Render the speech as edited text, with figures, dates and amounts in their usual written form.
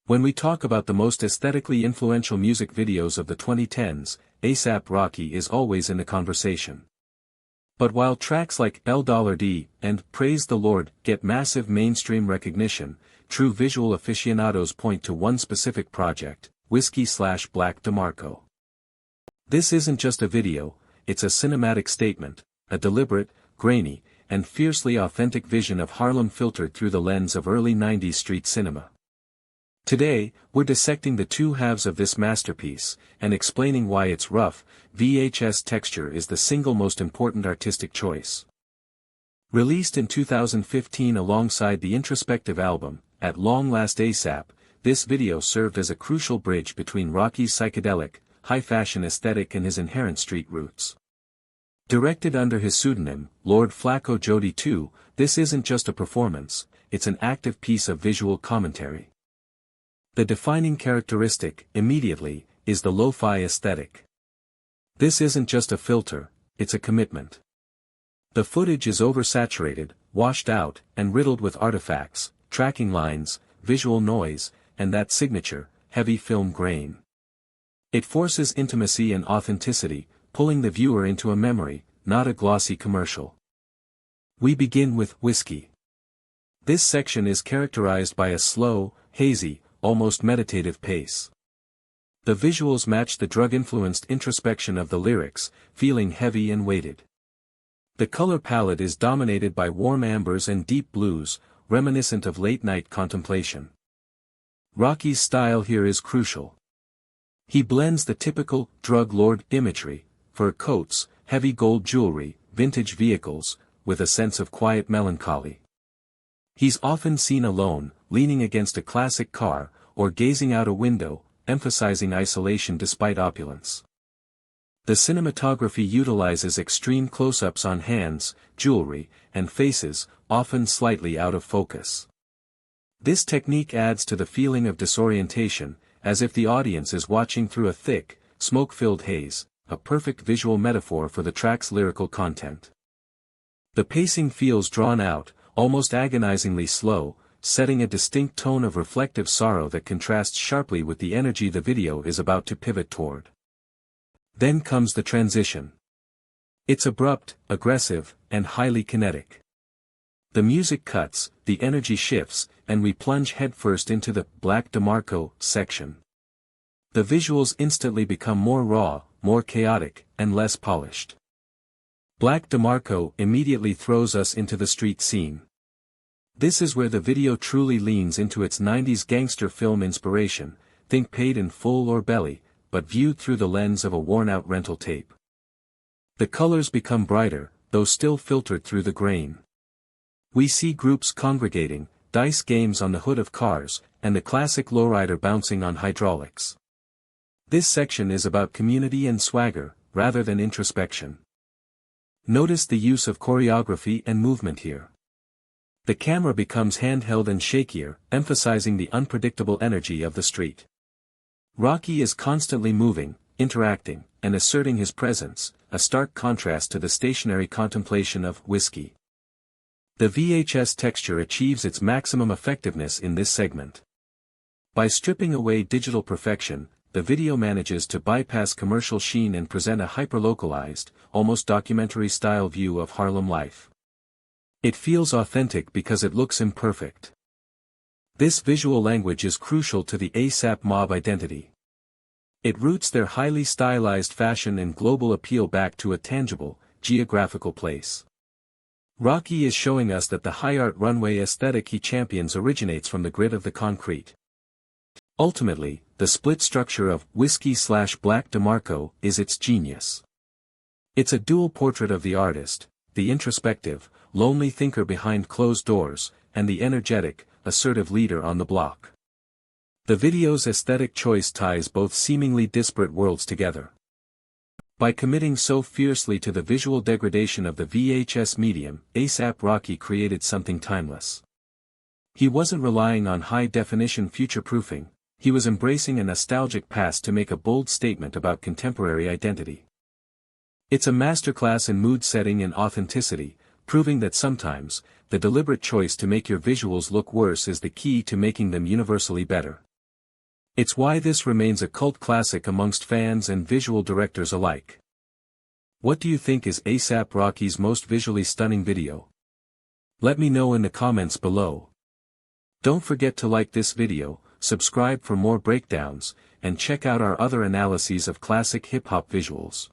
When we talk about the most aesthetically influential music videos of the 2010s, A$AP Rocky is always in the conversation. But while tracks like LORD and Praise the Lord get massive mainstream recognition, true visual aficionados point to one specific project, Whiskey/Black DeMarco. This isn't just a video, it's a cinematic statement, a deliberate, grainy, and fiercely authentic vision of Harlem filtered through the lens of early 90s street cinema. Today, we're dissecting the two halves of this masterpiece, and explaining why its rough, VHS texture is the single most important artistic choice. Released in 2015 alongside the introspective album, AT.LONG.LAST.A AP, this video served as a crucial bridge between Rocky's psychedelic, high-fashion aesthetic and his inherent street roots. Directed under his pseudonym, LORD FLACKO JODYE II, this isn't just a performance, it's an active piece of visual commentary. The defining characteristic, immediately, is the lo-fi aesthetic. This isn't just a filter, it's a commitment. The footage is oversaturated, washed out, and riddled with artifacts, tracking lines, visual noise, and that signature, heavy film grain. It forces intimacy and authenticity, pulling the viewer into a memory, not a glossy commercial. We begin with Whiskey. This section is characterized by a slow, hazy, almost meditative pace. The visuals match the drug-influenced introspection of the lyrics, feeling heavy and weighted. The color palette is dominated by warm ambers and deep blues, reminiscent of late-night contemplation. Rocky's style here is crucial. He blends the typical drug lord imagery, fur coats, heavy gold jewelry, vintage vehicles, with a sense of quiet melancholy. He's often seen alone, leaning against a classic car, or gazing out a window, emphasizing isolation despite opulence. The cinematography utilizes extreme close-ups on hands, jewelry, and faces, often slightly out of focus. This technique adds to the feeling of disorientation, as if the audience is watching through a thick, smoke-filled haze, a perfect visual metaphor for the track's lyrical content. The pacing feels drawn out, almost agonizingly slow, setting a distinct tone of reflective sorrow that contrasts sharply with the energy the video is about to pivot toward. Then comes the transition. It's abrupt, aggressive, and highly kinetic. The music cuts, the energy shifts, and we plunge headfirst into the Black DeMarco section. The visuals instantly become more raw, more chaotic, and less polished. Black DeMarco immediately throws us into the street scene. This is where the video truly leans into its 90s gangster film inspiration, think Paid in Full or Belly, but viewed through the lens of a worn-out rental tape. The colors become brighter, though still filtered through the grain. We see groups congregating, dice games on the hood of cars, and the classic lowrider bouncing on hydraulics. This section is about community and swagger, rather than introspection. Notice the use of choreography and movement here. The camera becomes handheld and shakier, emphasizing the unpredictable energy of the street. Rocky is constantly moving, interacting, and asserting his presence, a stark contrast to the stationary contemplation of Whiskey. The VHS texture achieves its maximum effectiveness in this segment. By stripping away digital perfection, the video manages to bypass commercial sheen and present a hyper-localized, almost documentary-style view of Harlem life. It feels authentic because it looks imperfect. This visual language is crucial to the A$AP mob identity. It roots their highly stylized fashion and global appeal back to a tangible, geographical place. Rocky is showing us that the high-art runway aesthetic he champions originates from the grit of the concrete. Ultimately, the split structure of Whiskey/Black DeMarco is its genius. It's a dual portrait of the artist, the introspective, lonely thinker behind closed doors, and the energetic, assertive leader on the block. The video's aesthetic choice ties both seemingly disparate worlds together. By committing so fiercely to the visual degradation of the VHS medium, A$AP Rocky created something timeless. He wasn't relying on high-definition future-proofing, he was embracing a nostalgic past to make a bold statement about contemporary identity. It's a masterclass in mood setting and authenticity, proving that sometimes, the deliberate choice to make your visuals look worse is the key to making them universally better. It's why this remains a cult classic amongst fans and visual directors alike. What do you think is A$AP Rocky's most visually stunning video? Let me know in the comments below. Don't forget to like this video, subscribe for more breakdowns, and check out our other analyses of classic hip-hop visuals.